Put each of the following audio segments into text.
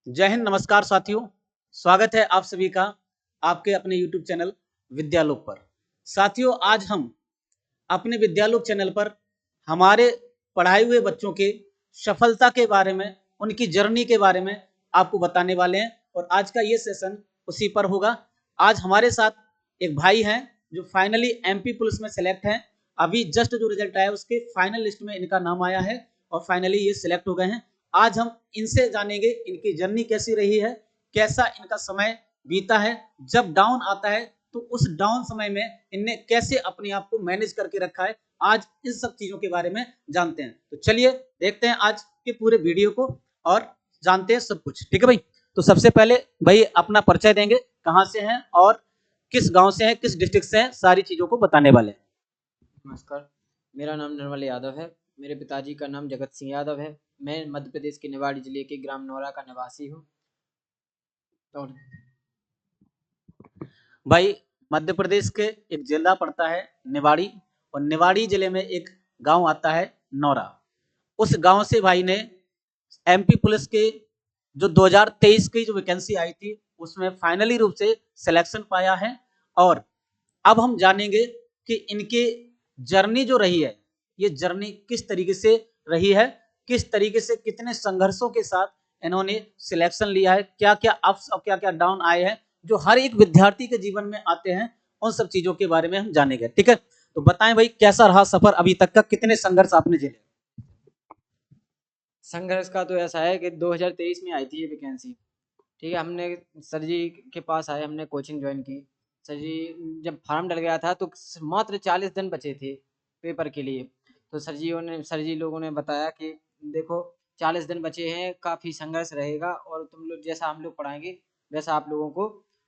जय हिंद, नमस्कार साथियों। स्वागत है आप सभी का आपके अपने YouTube चैनल विद्यालोक पर। साथियों, आज हम अपने विद्यालोक चैनल पर हमारे पढ़ाए हुए बच्चों के सफलता के बारे में, उनकी जर्नी के बारे में आपको बताने वाले हैं और आज का ये सेशन उसी पर होगा। आज हमारे साथ एक भाई हैं जो फाइनली MP पुलिस में सेलेक्ट हैं। अभी जस्ट जो रिजल्ट आया उसके फाइनल लिस्ट में इनका नाम आया है और फाइनली ये सिलेक्ट हो गए हैं। आज हम इनसे जानेंगे इनकी जर्नी कैसी रही है, कैसा इनका समय बीता है, जब डाउन आता है तो उस डाउन समय में इनने कैसे अपने आप को मैनेज करके रखा है। आज इन सब चीजों के बारे में जानते हैं। तो चलिए देखते हैं आज के पूरे वीडियो को और जानते हैं सब कुछ। ठीक है भाई, तो सबसे पहले भाई अपना परिचय देंगे, कहाँ से हैं और किस गांव से हैं, किस डिस्ट्रिक्ट से हैं, सारी चीजों को बताने वाले हैं। नमस्कार, मेरा नाम निर्मल यादव है। मेरे पिताजी का नाम जगत सिंह यादव है। मैं मध्य प्रदेश के निवाड़ी जिले के ग्राम नौरा का निवासी हूँ। और भाई मध्य प्रदेश के एक जिला पड़ता है निवाड़ी और निवाड़ी जिले में एक गांव आता है नौरा। उस गांव से भाई ने MP पुलिस के जो 2023 की जो वैकेंसी आई थी उसमें फाइनली रूप से सिलेक्शन पाया है। और अब हम जानेंगे कि इनकी जर्नी जो रही है, ये जर्नी किस तरीके से रही है, किस तरीके से कितने संघर्षों के साथ इन्होंने सिलेक्शन लिया है, क्या क्या अप्स और क्या क्या डाउन आए हैं जो हर एक विद्यार्थी के जीवन में आते हैं। उन सब चीजों के बारे में हम जानेंगे। ठीक है, तो बताएं भाई कैसा रहा सफर अभी तक का, कितने संघर्ष आपने झेले। संघर्ष का तो ऐसा है कि 2023 में आई थी ये वैकेंसी। ठीक है, हमने सर जी के पास आए, हमने कोचिंग ज्वाइन की। सर जी, जब फॉर्म डल गया था तो मात्र 40 दिन बचे थे पेपर के लिए। तो सर जी लोगों ने बताया कि देखो 40 दिन बचे हैं, काफ़ी संघर्ष रहेगा और तुम लोग जैसा हम लोग पढ़ाएंगे वैसा आप लोगों को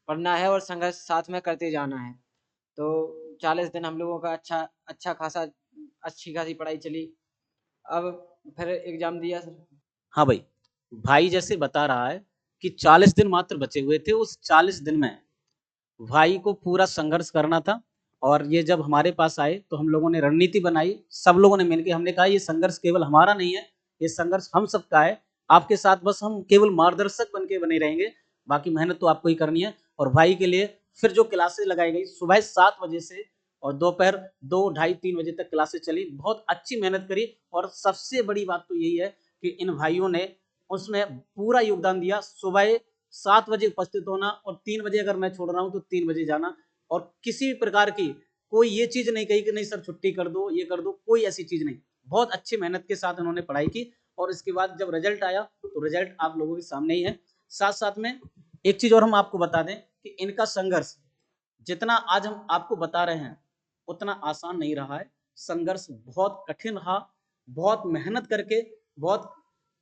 पढ़ना है और संघर्ष साथ में करते जाना है। तो 40 दिन हम लोगों का अच्छा खासा अच्छी खासी पढ़ाई चली। अब फिर एग्ज़ाम दिया सर। हाँ भाई, भाई जैसे बता रहा है कि 40 दिन मात्र बचे हुए थे, उस 40 दिन में भाई को पूरा संघर्ष करना था। और ये जब हमारे पास आए तो हम लोगों ने रणनीति बनाई, सब लोगों ने मिलकर हमने कहा ये संघर्ष केवल हमारा नहीं है, ये संघर्ष हम सबका है। आपके साथ बस हम केवल मार्गदर्शक बन के बने रहेंगे, बाकी मेहनत तो आपको ही करनी है। और भाई के लिए फिर जो क्लासेस लगाई गई सुबह 7 बजे से और दोपहर 2 ढाई 3 बजे तक क्लासेस चली, बहुत अच्छी मेहनत करी। और सबसे बड़ी बात तो यही है कि इन भाइयों ने उसमें पूरा योगदान दिया। सुबह 7 बजे उपस्थित होना और 3 बजे अगर मैं छोड़ रहा हूँ तो 3 बजे जाना। और किसी भी प्रकार की कोई ये चीज नहीं कही कि नहीं सर छुट्टी कर दो, ये कर दो, कोई ऐसी चीज नहीं। बहुत अच्छी मेहनत के साथ उन्होंने पढ़ाई की और इसके बाद जब रिजल्ट आया तो रिजल्ट आप लोगों के सामने ही है। साथ साथ में एक चीज और हम आपको बता दें कि इनका संघर्ष जितना आज हम आपको बता रहे हैं उतना आसान नहीं रहा है। संघर्ष बहुत कठिन रहा, बहुत मेहनत करके, बहुत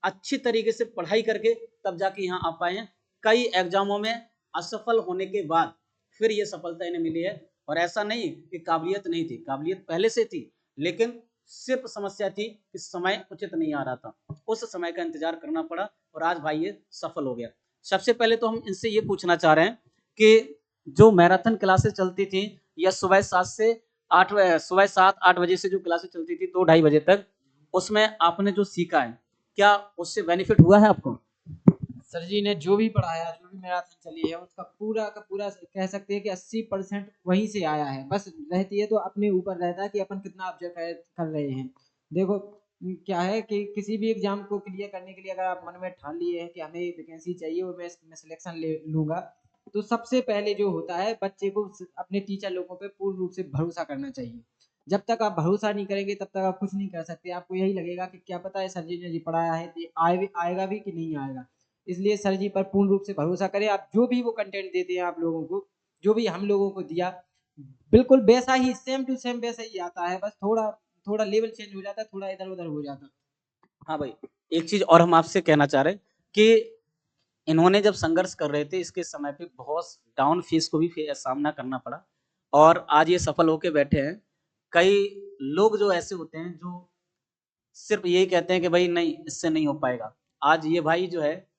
अच्छी तरीके से पढ़ाई करके तब जाके यहाँ आ पाए हैं। कई एग्जामों में असफल होने के बाद फिर ये सफलता इन्हें मिली है। और ऐसा नहीं कि काबिलियत नहीं थी, काबिलियत पहले से थी, लेकिन सिर्फ समस्या थी कि समय उचित नहीं आ रहा था, उस समय का इंतजार करना पड़ा और आज भाई ये सफल हो गया। सबसे पहले तो हम इनसे ये पूछना चाह रहे हैं कि जो मैराथन क्लासेस चलती थी या सुबह 7 8 बजे से जो क्लासेस चलती थी 2 ढाई बजे तक, उसमें आपने जो सीखा है क्या उससे बेनिफिट हुआ है आपको? सर जी ने जो भी पढ़ाया, जो भी मैराथन चली है, उसका पूरा का पूरा कह सकते हैं कि 80% वहीं से आया है। बस रहती है तो अपने ऊपर रहता है कि अपन कितना ऑब्जर्व कर रहे हैं। देखो क्या है कि किसी भी एग्जाम को क्लियर करने के लिए अगर आप मन में ठान लिए हैं कि हमें वैकेंसी चाहिए और मैं सिलेक्शन ले लूंगा, तो सबसे पहले जो होता है बच्चे को अपने टीचर लोगों पे पूर्ण रूप से भरोसा करना चाहिए। जब तक आप भरोसा नहीं करेंगे तब तक आप कुछ नहीं कर सकते। आपको यही लगेगा कि क्या पता है सर जी ने जी पढ़ाया है, ये आएगा भी कि नहीं आएगा। इसलिए सर जी पर पूर्ण रूप से भरोसा करें। आप जो भी वो कंटेंट देते हैं आप लोगों को, जो भी हम लोगों को दिया, बिल्कुल वैसा ही सेम टू सेम वैसा ही आता है। बस थोड़ा थोड़ा लेवल चेंज हो जाता है, थोड़ा इधर उधर हो जाता है। हाँ भाई, एक चीज और हम आपसे कहना चाह रहे हैं कि इन्होंने जब संघर्ष कर रहे थे इसके समय पे बहुत डाउन फेस को भी सामना करना पड़ा और आज ये सफल होके बैठे हैं। कई लोग जो ऐसे होते हैं जो सिर्फ यही कहते हैं कि भाई नहीं इससे नहीं हो पाएगा, आज ये भाई जो है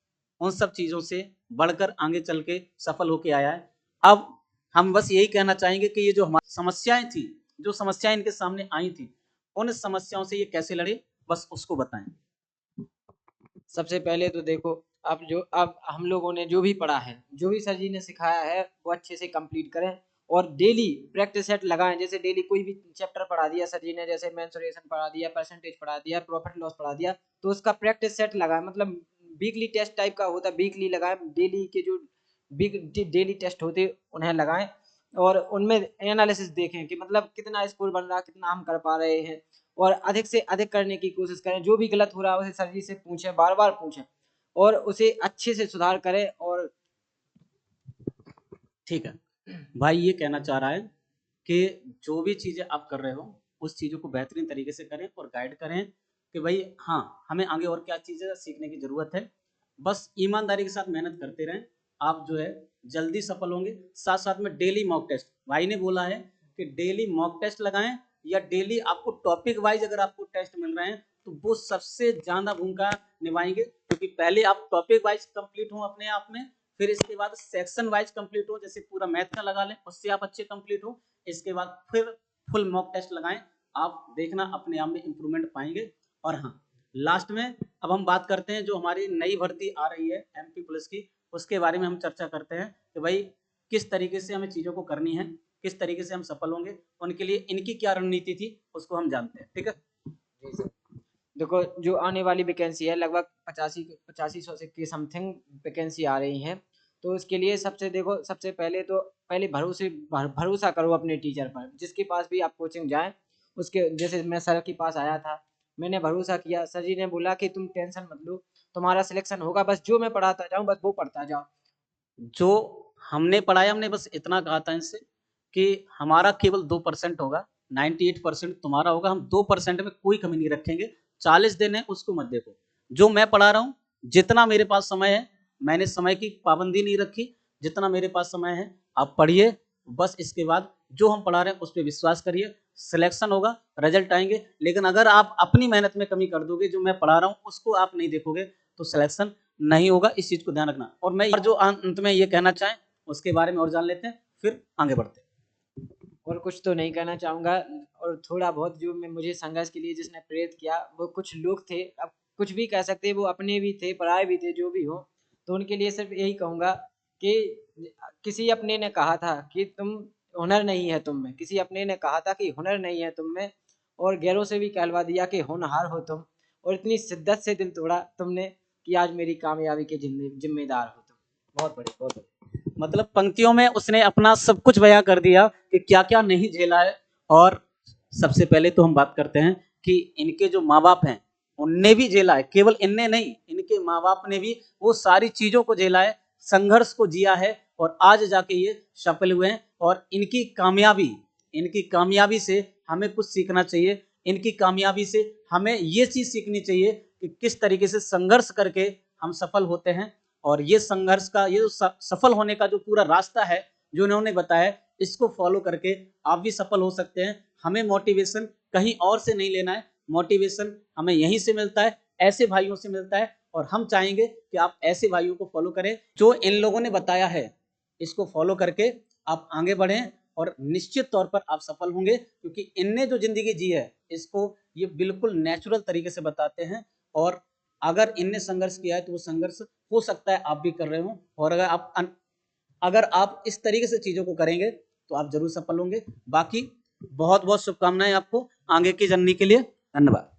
उन सब चीजों से बढ़कर आगे चल के सफल होके आया है। अब हम बस यही कहना चाहेंगे कि ये जो हमारी समस्याएं थी, जो समस्याएं इनके सामने आई थी, उन समस्याओं से ये कैसे लड़े, बस उसको बताएं। सबसे पहले तो देखो, अब हम लोगों ने जो भी पढ़ा है, जो भी सर जी ने सिखाया है वो अच्छे से कंप्लीट करें और डेली प्रैक्टिस सेट लगाएं। जैसे डेली कोई भी चैप्टर पढ़ा दिया सर जी ने, जैसे मेंसुरेशन पढ़ा दिया, परसेंटेज पढ़ा दिया, प्रॉफिट लॉस पढ़ा दिया, तो उसका प्रैक्टिस सेट लगाएं। मतलब वीकली टेस्ट टाइप का होता है, वीकली लगाएं। डेली के जो डेली टेस्ट होते उन्हें लगाएं और उनमें एनालिसिस देखें कि मतलब कितना स्कोर बन रहा है, कितना हम कर पा रहे हैं, और अधिक से अधिक करने की कोशिश करें। जो भी गलत हो रहा है उसे सर जी से पूछें, बार बार पूछें और उसे अच्छे से सुधार करें। और ठीक है, भाई ये कहना चाह रहा है कि जो भी चीज़ें आप कर रहे हो उस चीज़ों को बेहतरीन तरीके से करें और गाइड करें कि भाई हाँ, हमें आगे और क्या चीज़ें सीखने की ज़रूरत है। बस ईमानदारी के साथ मेहनत करते रहें, आप जो है जल्दी सफल होंगे। साथ साथ में डेली मॉक टेस्ट, भाई ने बोला है कि डेली मॉक टेस्ट लगाएं या डेली आपको टॉपिक वाइज अगर आपको टेस्ट मिल रहे हैं तो वो सबसे ज़्यादा भूमिका निभाएंगे, क्योंकि पहले आप टॉपिक वाइज कंप्लीट हो अपने आप में, फिर इसके बाद सेक्शन वाइज कंप्लीट हो, जैसे पूरा मैथ का लगा लें उससे आप अच्छे कंप्लीट हो, इसके बाद फिर फुल मॉक टेस्ट लगाएं, आप देखना अपने आप में इंप्रूवमेंट पाएंगे। और हाँ, लास्ट में अब हम बात करते हैं जो हमारी नई भर्ती आ रही है एमपी पुलिस की, उसके बारे में हम चर्चा करते हैं कि भाई किस तरीके से हमें चीज़ों को करनी है, किस तरीके से हम सफल होंगे, उनके लिए इनकी क्या रणनीति थी उसको हम जानते हैं। ठीक है जी सर, देखो जो आने वाली वैकेंसी है लगभग 85 सौ के समथिंग वैकेंसी आ रही हैं। तो उसके लिए सबसे पहले तो पहले भरोसा करो अपने टीचर पर। जिसके पास भी आप कोचिंग जाएं, उसके जैसे मैं सर के पास आया था, मैंने भरोसा किया, सर जी ने बोला कि तुम टेंशन मत लो, तुम्हारा सिलेक्शन होगा, बस जो मैं पढ़ाता जाऊँ बस वो पढ़ता जाओ। जो हमने पढ़ाया हमने बस इतना कहा था इनसे कि हमारा केवल 2% होगा, 98% तुम्हारा होगा, हम 2% में कोई कमी नहीं रखेंगे। 40 दिन है उसको मत देखो, जो मैं पढ़ा रहा हूँ जितना मेरे पास समय है, मैंने समय की पाबंदी नहीं रखी, जितना मेरे पास समय है आप पढ़िए, बस इसके बाद जो हम पढ़ा रहे हैं उस पर विश्वास करिए, सिलेक्शन होगा, रिजल्ट आएंगे। लेकिन अगर आप अपनी मेहनत में कमी कर दोगे, जो मैं पढ़ा रहा हूँ उसको आप नहीं देखोगे, तो सिलेक्शन नहीं होगा, इस चीज को ध्यान रखना। और मैं जो अंत में ये कहना चाहें उसके बारे में और जान लेते हैं, फिर आगे बढ़ते हैं। और कुछ तो नहीं कहना चाहूँगा। और थोड़ा बहुत जो मैं मुझे संघर्ष के लिए जिसने प्रेरित किया वो कुछ लोग थे, अब कुछ भी कह सकते हैं, वो अपने भी थे पराए भी थे, जो भी हो। तो उनके लिए सिर्फ यही कहूँगा कि किसी अपने ने कहा था कि तुम हुनर नहीं है तुम में, किसी अपने ने कहा था कि हुनर नहीं है तुम में, और गैरों से भी कहलवा दिया कि होनहार हो तुम, और इतनी शिद्दत से दिल तोड़ा तुमने कि आज मेरी कामयाबी के जिम्मेदार हो तुम। बहुत बड़े, बहुत बड़े। मतलब पंक्तियों में उसने अपना सब कुछ बयां कर दिया कि क्या क्या नहीं झेला है। और सबसे पहले तो हम बात करते हैं कि इनके जो माँ बाप हैं उनने भी झेला है, केवल इनने नहीं, इनके माँ बाप ने भी वो सारी चीजों को झेला है, संघर्ष को जिया है, और आज जाके ये सफल हुए हैं। और इनकी कामयाबी से हमें कुछ सीखना चाहिए, इनकी कामयाबी से हमें ये चीज सीखनी चाहिए कि किस तरीके से संघर्ष करके हम सफल होते हैं। और ये संघर्ष का ये सफल होने का जो पूरा रास्ता है जो इन्होंने बताया, इसको फॉलो करके आप भी सफल हो सकते हैं। हमें मोटिवेशन कहीं और से नहीं लेना है, मोटिवेशन हमें यहीं से मिलता है, ऐसे भाइयों से मिलता है। और हम चाहेंगे कि आप ऐसे भाइयों को फॉलो करें जो इन लोगों ने बताया है, इसको फॉलो करके आप आगे बढ़ें और निश्चित तौर पर आप सफल होंगे, क्योंकि इनने जो जिंदगी जी है इसको ये बिल्कुल नेचुरल तरीके से बताते हैं। और अगर इनने संघर्ष किया है तो वो संघर्ष हो सकता है आप भी कर रहे हो, और अगर आप इस तरीके से चीजों को करेंगे तो आप जरूर सफल होंगे। बाकी बहुत बहुत शुभकामनाएं आपको आगे की जर्नी के लिए। धन्यवाद।